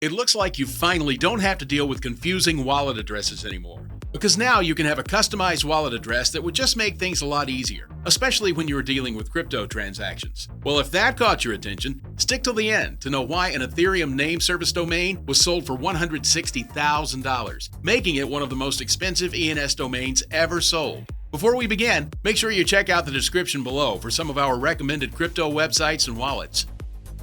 It looks like you finally don't have to deal with confusing wallet addresses anymore. Because now you can have a customized wallet address that would just make things a lot easier, especially when you are dealing with crypto transactions. Well, if that caught your attention, stick till the end to know why an Ethereum Name Service domain was sold for $160,000, making it one of the most expensive ENS domains ever sold. Before we begin, make sure you check out the description below for some of our recommended crypto websites and wallets.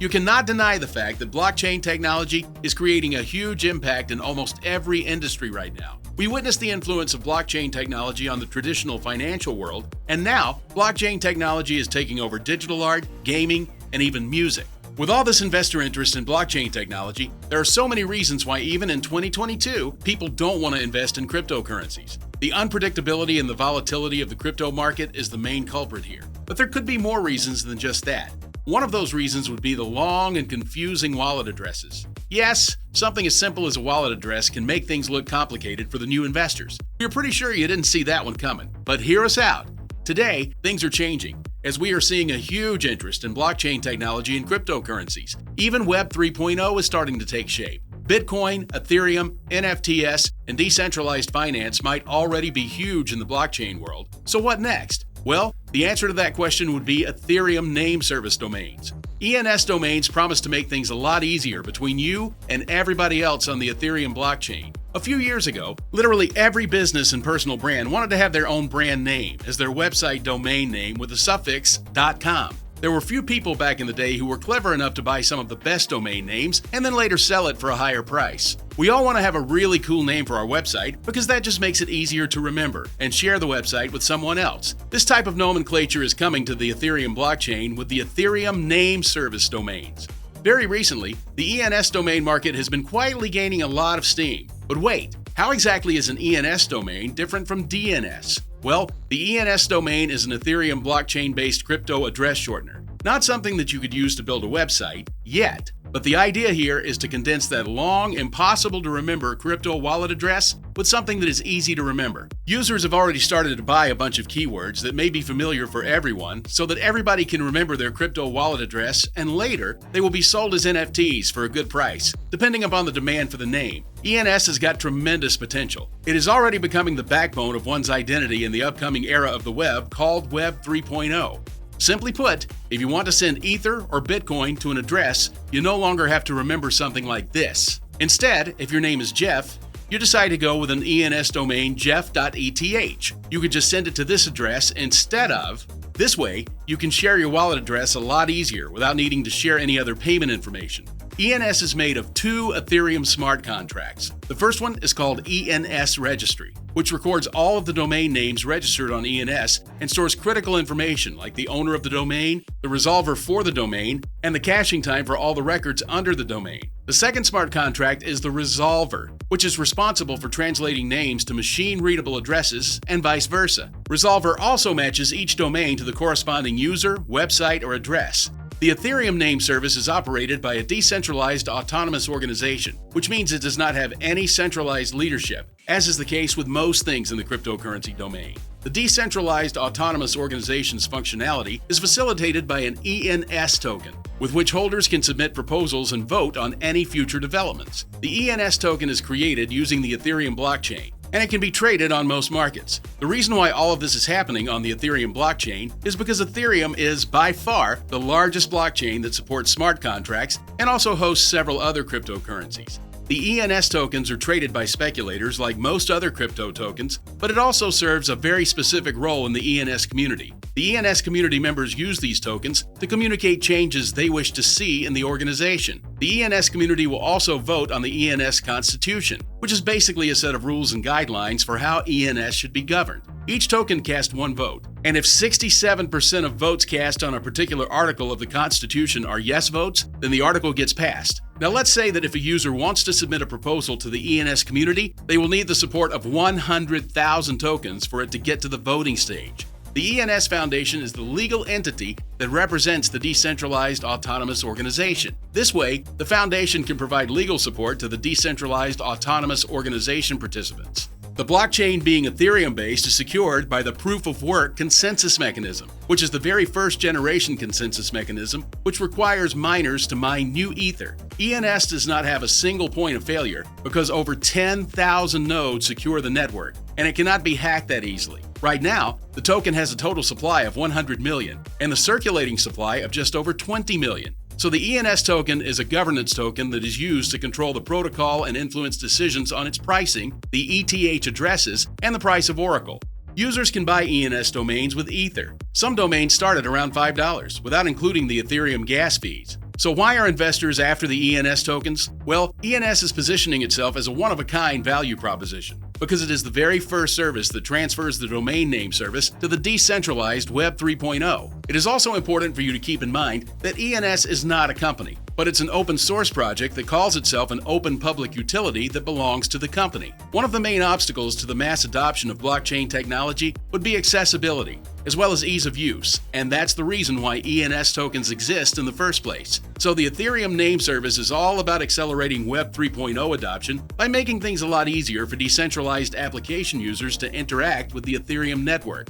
You cannot deny the fact that blockchain technology is creating a huge impact in almost every industry right now. We witnessed the influence of blockchain technology on the traditional financial world, and now blockchain technology is taking over digital art, gaming, and even music. With all this investor interest in blockchain technology, there are so many reasons why even in 2022, people don't want to invest in cryptocurrencies. The unpredictability and the volatility of the crypto market is the main culprit here. But there could be more reasons than just that. One of those reasons would be the long and confusing wallet addresses. Yes, something as simple as a wallet address can make things look complicated for the new investors. We're pretty sure you didn't see that one coming, but hear us out. Today, things are changing, as we are seeing a huge interest in blockchain technology and cryptocurrencies. Even Web 3.0 is starting to take shape. Bitcoin, Ethereum, NFTs, and decentralized finance might already be huge in the blockchain world. So what next? Well, the answer to that question would be Ethereum Name Service domains. ENS Domains promise to make things a lot easier between you and everybody else on the Ethereum blockchain. A few years ago, literally every business and personal brand wanted to have their own brand name as their website domain name with the suffix .com. There were few people back in the day who were clever enough to buy some of the best domain names and then later sell it for a higher price. We all want to have a really cool name for our website because that just makes it easier to remember and share the website with someone else. This type of nomenclature is coming to the Ethereum blockchain with the Ethereum Name Service domains. Very recently, the ENS domain market has been quietly gaining a lot of steam. But wait, how exactly is an ENS domain different from DNS? Well, the ENS domain is an Ethereum blockchain-based crypto address shortener. Not something that you could use to build a website, yet. But the idea here is to condense that long, impossible-to-remember crypto wallet address with something that is easy to remember. Users have already started to buy a bunch of keywords that may be familiar for everyone so that everybody can remember their crypto wallet address, and later, they will be sold as NFTs for a good price, depending upon the demand for the name. ENS has got tremendous potential. It is already becoming the backbone of one's identity in the upcoming era of the web called Web 3.0. Simply put, if you want to send Ether or Bitcoin to an address, you no longer have to remember something like this. Instead, if your name is Jeff, you decide to go with an ENS domain jeff.eth. You could just send it to this address instead of. This way, you can share your wallet address a lot easier without needing to share any other payment information. ENS is made of two Ethereum smart contracts. The first one is called ENS Registry, which records all of the domain names registered on ENS and stores critical information like the owner of the domain, the resolver for the domain, and the caching time for all the records under the domain. The second smart contract is the resolver, which is responsible for translating names to machine-readable addresses and vice versa. Resolver also matches each domain to the corresponding user, website, or address. The Ethereum Name Service is operated by a decentralized autonomous organization, which means it does not have any centralized leadership, as is the case with most things in the cryptocurrency domain. The decentralized autonomous organization's functionality is facilitated by an ENS token, with which holders can submit proposals and vote on any future developments. The ENS token is created using the Ethereum blockchain, and it can be traded on most markets. The reason why all of this is happening on the Ethereum blockchain is because Ethereum is by far the largest blockchain that supports smart contracts and also hosts several other cryptocurrencies. The ENS tokens are traded by speculators like most other crypto tokens, but it also serves a very specific role in the ENS community. The ENS community members use these tokens to communicate changes they wish to see in the organization. The ENS community will also vote on the ENS Constitution, which is basically a set of rules and guidelines for how ENS should be governed. Each token casts one vote, and if 67% of votes cast on a particular article of the Constitution are yes votes, then the article gets passed. Now let's say that if a user wants to submit a proposal to the ENS community, they will need the support of 100,000 tokens for it to get to the voting stage. The ENS Foundation is the legal entity that represents the decentralized autonomous organization. This way, the foundation can provide legal support to the decentralized autonomous organization participants. The blockchain being Ethereum-based is secured by the proof-of-work consensus mechanism, which is the very first generation consensus mechanism which requires miners to mine new Ether. ENS does not have a single point of failure because over 10,000 nodes secure the network, and it cannot be hacked that easily. Right now, the token has a total supply of 100 million and the circulating supply of just over 20 million. So the ENS token is a governance token that is used to control the protocol and influence decisions on its pricing, the ETH addresses, and the price of Oracle. Users can buy ENS domains with Ether. Some domains start at around $5, without including the Ethereum gas fees. So why are investors after the ENS tokens? Well, ENS is positioning itself as a one-of-a-kind value proposition because it is the very first service that transfers the domain name service to the decentralized Web 3.0. It is also important for you to keep in mind that ENS is not a company, but it's an open source project that calls itself an open public utility that belongs to the company. One of the main obstacles to the mass adoption of blockchain technology would be accessibility, as well as ease of use, and that's the reason why ENS tokens exist in the first place. So the Ethereum Name Service is all about accelerating Web 3.0 adoption by making things a lot easier for decentralized application users to interact with the Ethereum network.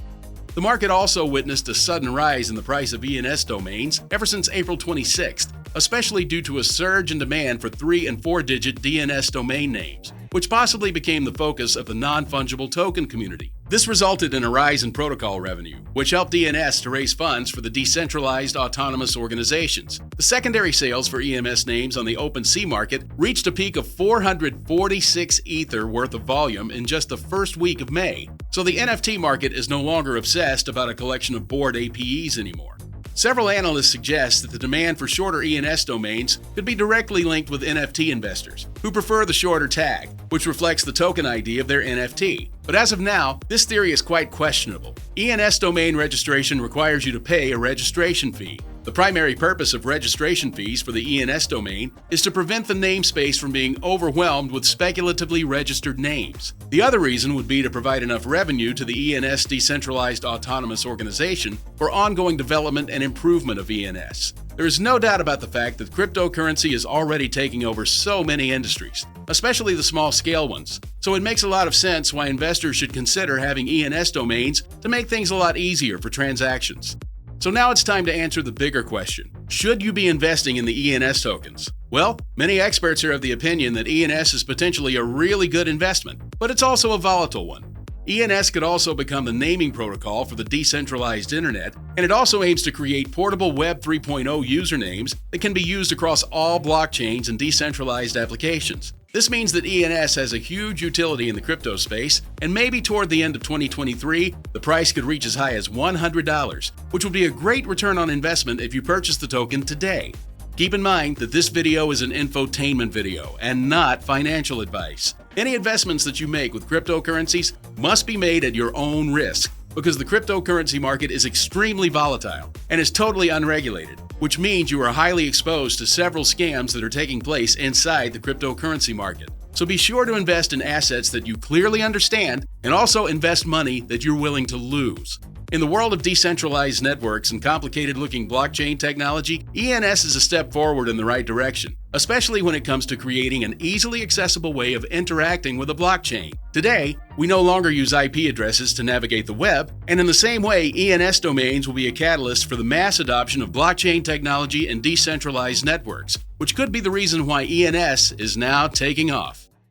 The market also witnessed a sudden rise in the price of ENS domains ever since April 26th, especially due to a surge in demand for 3- and 4-digit DNS domain names, which possibly became the focus of the non-fungible token community. This resulted in a rise in protocol revenue, which helped ENS to raise funds for the decentralized autonomous organizations. The secondary sales for ENS names on the OpenSea market reached a peak of 446 Ether worth of volume in just the first week of May. So the NFT market is no longer obsessed about a collection of bored APEs anymore. Several analysts suggest that the demand for shorter ENS domains could be directly linked with NFT investors, who prefer the shorter tag, which reflects the token ID of their NFT. But as of now, this theory is quite questionable. ENS domain registration requires you to pay a registration fee. The primary purpose of registration fees for the ENS domain is to prevent the namespace from being overwhelmed with speculatively registered names. The other reason would be to provide enough revenue to the ENS decentralized autonomous organization for ongoing development and improvement of ENS. There is no doubt about the fact that cryptocurrency is already taking over so many industries, especially the small-scale ones. So it makes a lot of sense why investors should consider having ENS domains to make things a lot easier for transactions. So now it's time to answer the bigger question. Should you be investing in the ENS tokens? Well, many experts are of the opinion that ENS is potentially a really good investment, but it's also a volatile one. ENS could also become the naming protocol for the decentralized internet, and it also aims to create portable Web 3.0 usernames that can be used across all blockchains and decentralized applications. This means that ENS has a huge utility in the crypto space, and maybe toward the end of 2023, the price could reach as high as $100, which would be a great return on investment if you purchase the token today. Keep in mind that this video is an infotainment video and not financial advice. Any investments that you make with cryptocurrencies must be made at your own risk because the cryptocurrency market is extremely volatile and is totally unregulated, which means you are highly exposed to several scams that are taking place inside the cryptocurrency market. So be sure to invest in assets that you clearly understand and also invest money that you're willing to lose. In the world of decentralized networks and complicated-looking blockchain technology, ENS is a step forward in the right direction, especially when it comes to creating an easily accessible way of interacting with a blockchain. Today, we no longer use IP addresses to navigate the web, and in the same way, ENS domains will be a catalyst for the mass adoption of blockchain technology and decentralized networks, which could be the reason why ENS is now taking off.